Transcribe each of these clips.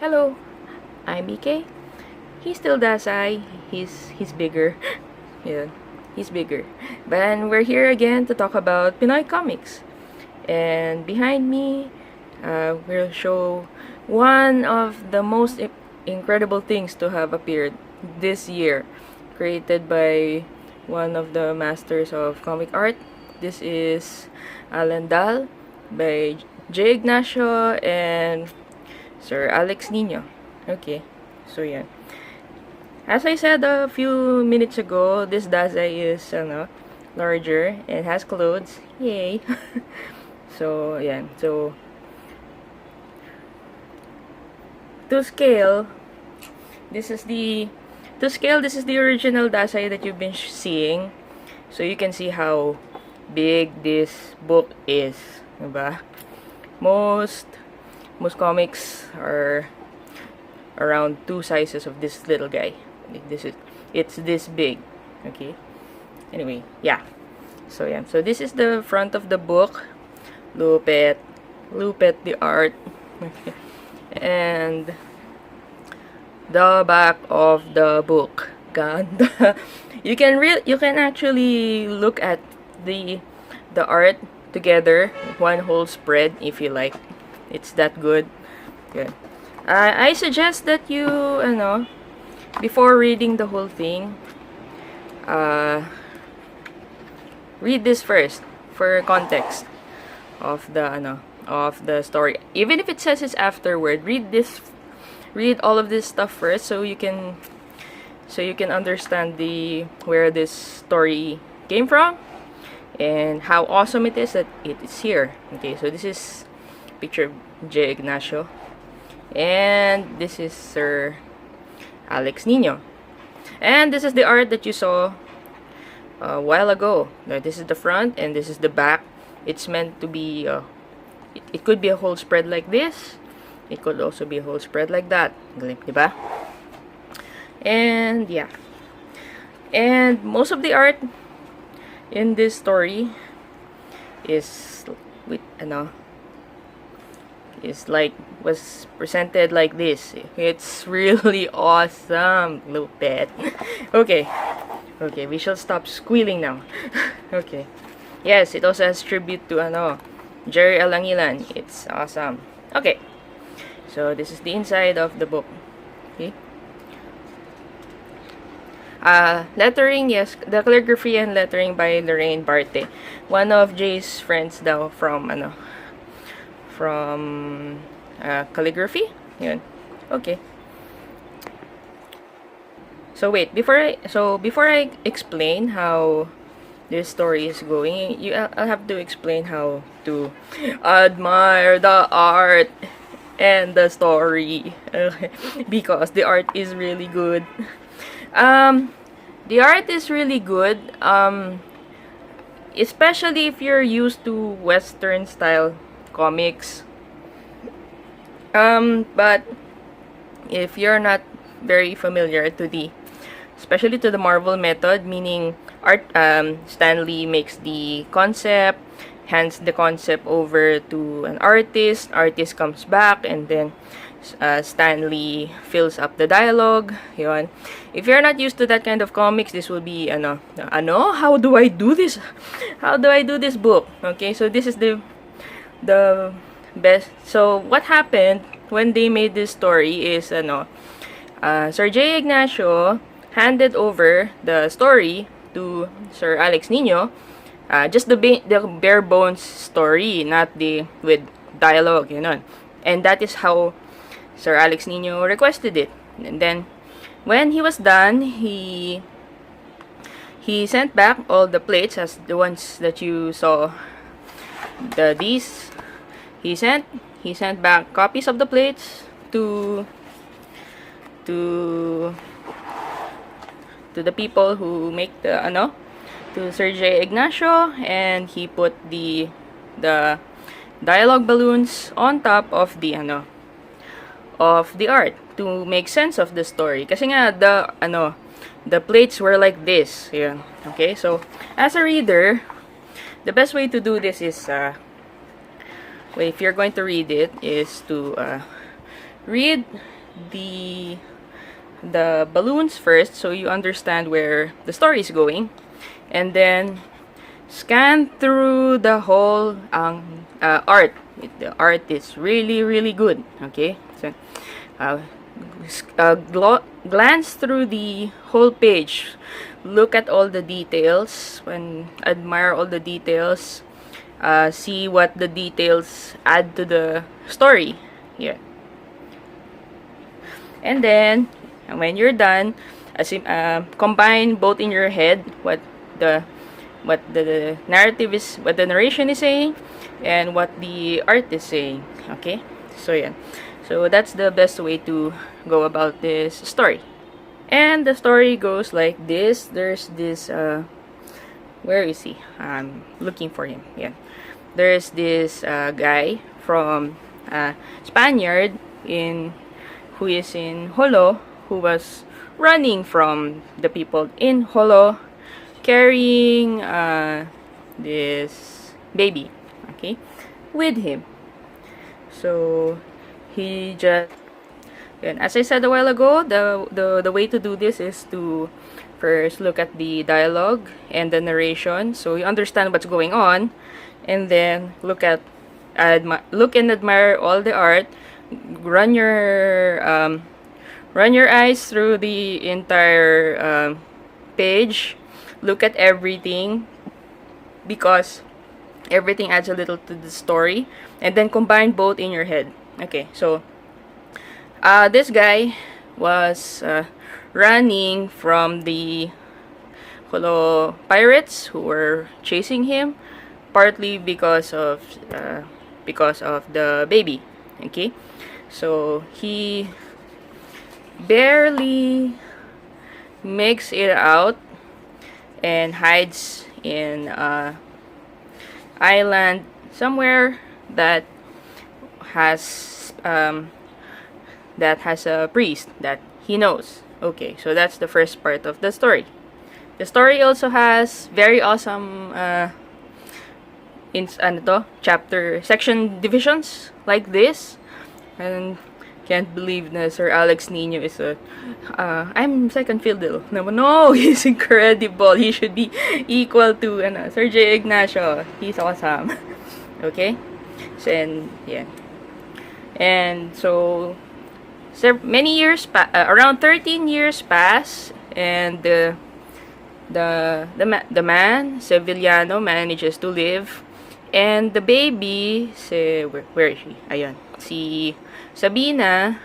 Hello, I'm EK. He's still DAZAI. He's bigger. Yeah, he's bigger. But we're here again to talk about Pinoy comics. And behind me, we'll show one of the most incredible things to have appeared this year, created by one of the masters of comic art. This is Alandal by J. Ignacio and Sir Alex Nino. Okay, so yeah. As I said a few minutes ago, this DAZAI is larger and has clothes. Yay! So yeah, so to scale, this is the this is the original DAZAI that you've been seeing. So you can see how big this book is, diba? Most comics are around two sizes of this little guy. It's this big. Okay. Anyway, yeah. So yeah. So this is the front of the book. Look at the art. And the back of the book. God. you can actually look at the art together, one whole spread if you like. It's that good. Good. I suggest that you, before reading the whole thing, read this first for context of the story. Even if it says it's afterward, read all of this stuff first so you can understand where this story came from and how awesome it is that it is here. Okay, so this is picture J. Ignacio. And this is Sir Alex Nino. And this is the art that you saw a while ago. Now, this is the front and this is the back. It's meant to be, it could be a whole spread like this. It could also be a whole spread like that. Diba? And yeah. And most of the art in this story is with, was presented like this. It's really awesome. Look at. Okay, we shall stop squealing now. Okay. Yes, it also has tribute to Jerry Alangilan. It's awesome. Okay. So this is the inside of the book. Okay. Lettering, yes, the calligraphy and lettering by Lorraine Barte. One of Jay's friends daw from calligraphy. Yun. Okay. So wait, before I explain how this story is going, I'll have to explain how to admire the art and the story. Because the art is really good. The art is really good. Especially if you're used to Western style comics. But if you're not very familiar especially to the Marvel method, meaning Stan Lee makes the concept, hands the concept over to an artist comes back, and then Stan Lee fills up the dialogue. Yun. If you're not used to that kind of comics, this will be how do I do this? How do I do this book? Okay, so this is the best. So what happened when they made this story is Sir J. Ignacio handed over the story to Sir Alex Nino, just the bare bones story, not with dialogue, and that is how Sir Alex Nino requested it. And then when he was done, he sent back all the plates as the ones that you saw. He sent back copies of the plates to the people who make to Sir J. Ignacio, and he put the dialogue balloons on top of the art to make sense of the story. Kasi nga the plates were like this. Yeah. Okay, so as a reader, the best way to do this is if you're going to read it is to read the balloons first so you understand where the story is going, and then scan through the whole art. The art is really, really good. Okay, so glance through the whole page, look at all the details, admire all the details, see what the details add to the story. Yeah. And then when you're done, combine both in your head what the narrative is, what the narration is saying, and what the art is saying. Okay, so yeah, so that's the best way to go about this story. And the story goes like this. There's this where is he? I'm looking for him. Yeah, there's this guy from Spaniard who is in Holo, who was running from the people in Holo, carrying this baby, okay, with him. So he just, and as I said a while ago, the way to do this is to first look at the dialogue and the narration, so you understand what's going on, and then look and admire all the art. Run your eyes through the entire page. Look at everything, because everything adds a little to the story, and then combine both in your head. Okay, so this guy was running from the Holo pirates who were chasing him, partly because of the baby. Okay, so he barely makes it out and hides in island somewhere that has a priest that he knows. Okay, so that's the first part of the story. The story also has very awesome chapter section divisions like this, and can't believe na Sir Alex Nino is I'm second fiddle. No, he's incredible. He should be equal to Sir J. Ignacio. He's awesome. Okay? So, and so many years around 13 years pass, and the man Sevillano manages to live, and the baby, where is she? Ayun. Si Sabina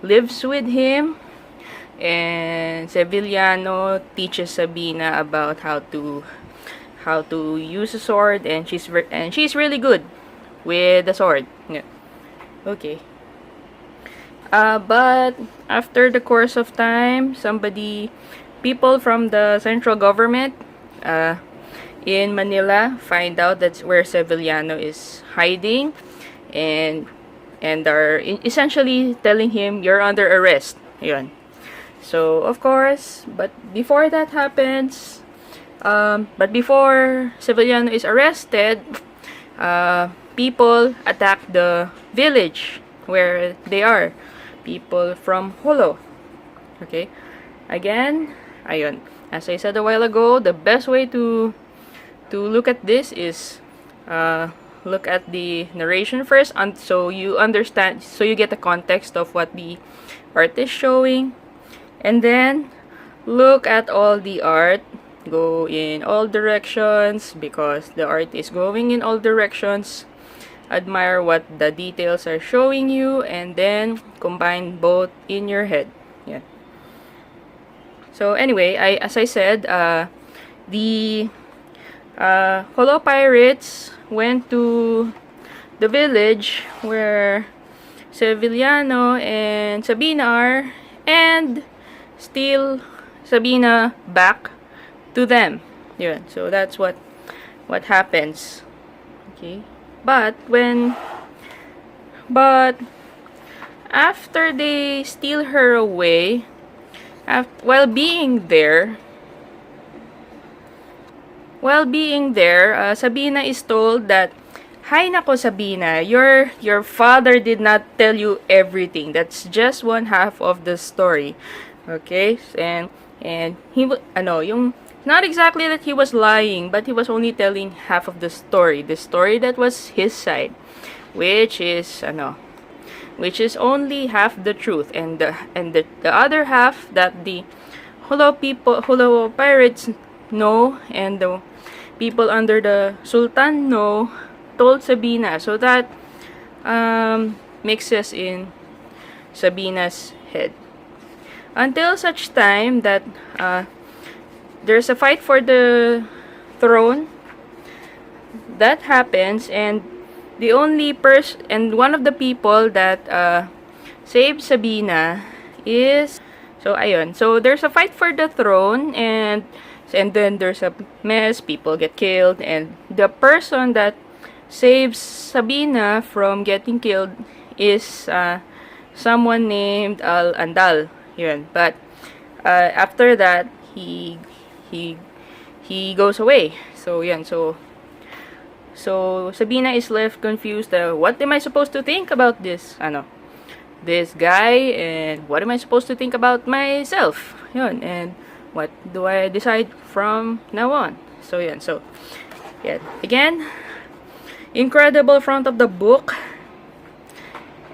lives with him, and Sevillano teaches Sabina about how to use a sword, and she's really good with the sword. Yeah. Okay. But after the course of time, people from the central government in Manila find out that's where Sevillano is hiding, and are essentially telling him, you're under arrest. Yun. So of course, but before that happens, but before Sevillano is arrested, people attack the village where they are. People from Holo. Okay? Again, ayun. As I said a while ago, the best way to look at this is look at the narration first, so you understand, so you get the context of what the art is showing, and then look at all the art. Go in all directions, because the art is going in all directions. Admire what the details are showing you, and then combine both in your head. Yeah. So anyway, as I said, the Holo pirates went to the village where Sevillano and Sabina are, and steal Sabina back to them. Yeah. So that's what happens. Okay. But after they steal her away, while being there, Sabina is told that Hay nako, Sabina, your father did not tell you everything. That's just one half of the story. Okay? And yung not exactly that he was lying, but he was only telling half of the story. The story that was his side, which is only half the truth, and the other half that the Holo pirates know, and the people under the Sultan know, told Sabina, so that mixes in Sabina's head. Until such time that there's a fight for the throne that happens, and the only person and one of the people that saved Sabina is, so ayun, so there's a fight for the throne, and then there's a mess, people get killed, and the person that saves Sabina from getting killed is someone named Alandal. Yun. But after that, he goes away. So yan. So Sabina is left confused. What am I supposed to think about this guy, and what am I supposed to think about myself? Yun. And what do I decide from now on? So yan. So yeah. Again, incredible front of the book,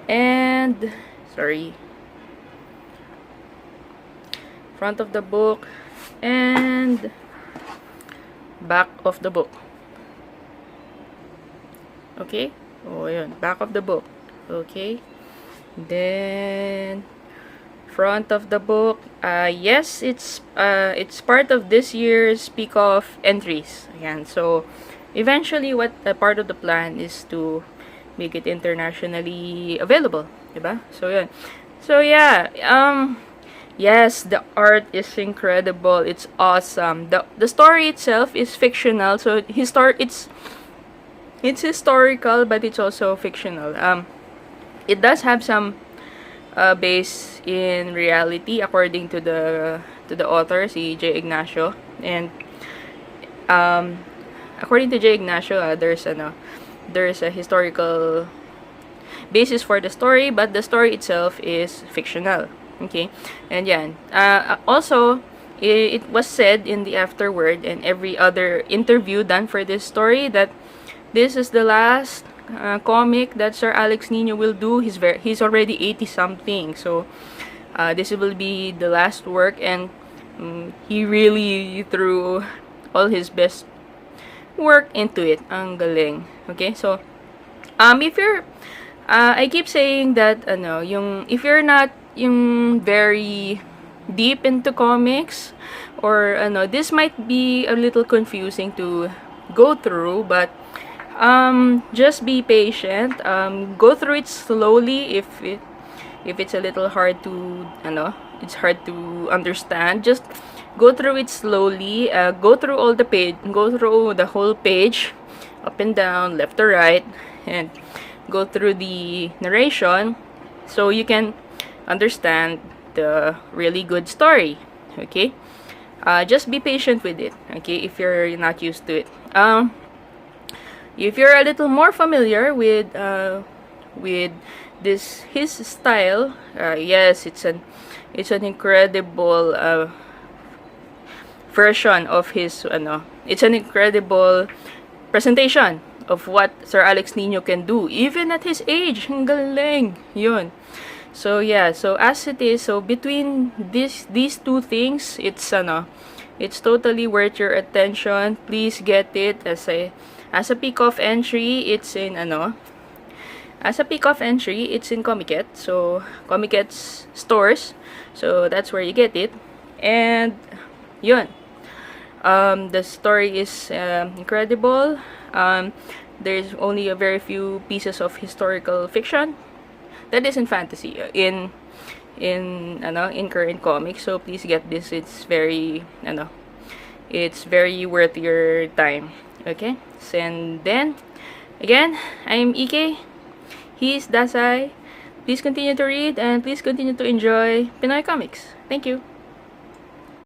and front of the book and back of the book. Okay? Oh, yun. Back of the book. Okay? Then front of the book. Yes, it's part of this year's peak of entries. Ayan. So eventually, what part of the plan is to make it internationally available, diba? So yun. So yeah, yes, the art is incredible. It's awesome. The story itself is fictional, so it's historical, but it's also fictional. It does have some base in reality, according to the author, si J. Ignacio, and according to J. Ignacio, there's a historical basis for the story, but the story itself is fictional. Okay, and yan. Also, it was said in the afterword and every other interview done for this story that this is the last comic that Sir Alex Nino will do. He's already 80 something, so this will be the last work, and he really threw all his best work into it. Ang galing. Okay, so if you're I keep saying that if you're not yung very deep into comics, or this might be a little confusing to go through, but just be patient. Go through it slowly. If it's a little hard to it's hard to understand, just go through it slowly. Go through go through the whole page, up and down, left to right, and go through the narration so you can understand the really good story. Okay, just be patient with it. Okay, if you're not used to it. If you're a little more familiar with his style, yes, it's an incredible version of his it's an incredible presentation of what Sir Alex Nino can do even at his age. Ang galing yun. So yeah, so as it is, so between these two things, it's totally worth your attention. Please get it as a pick-off entry. It's in as a pick-off entry, it's in Komiket. So Komiket's stores. So that's where you get it. And yun. The story is incredible. There's only a very few pieces of historical fiction that isn't fantasy in current comics. So please get this. It's very it's very worth your time. Okay, so, and then again, I'm EK. He's DAZAI. Please continue to read and please continue to enjoy Pinoy comics. Thank you.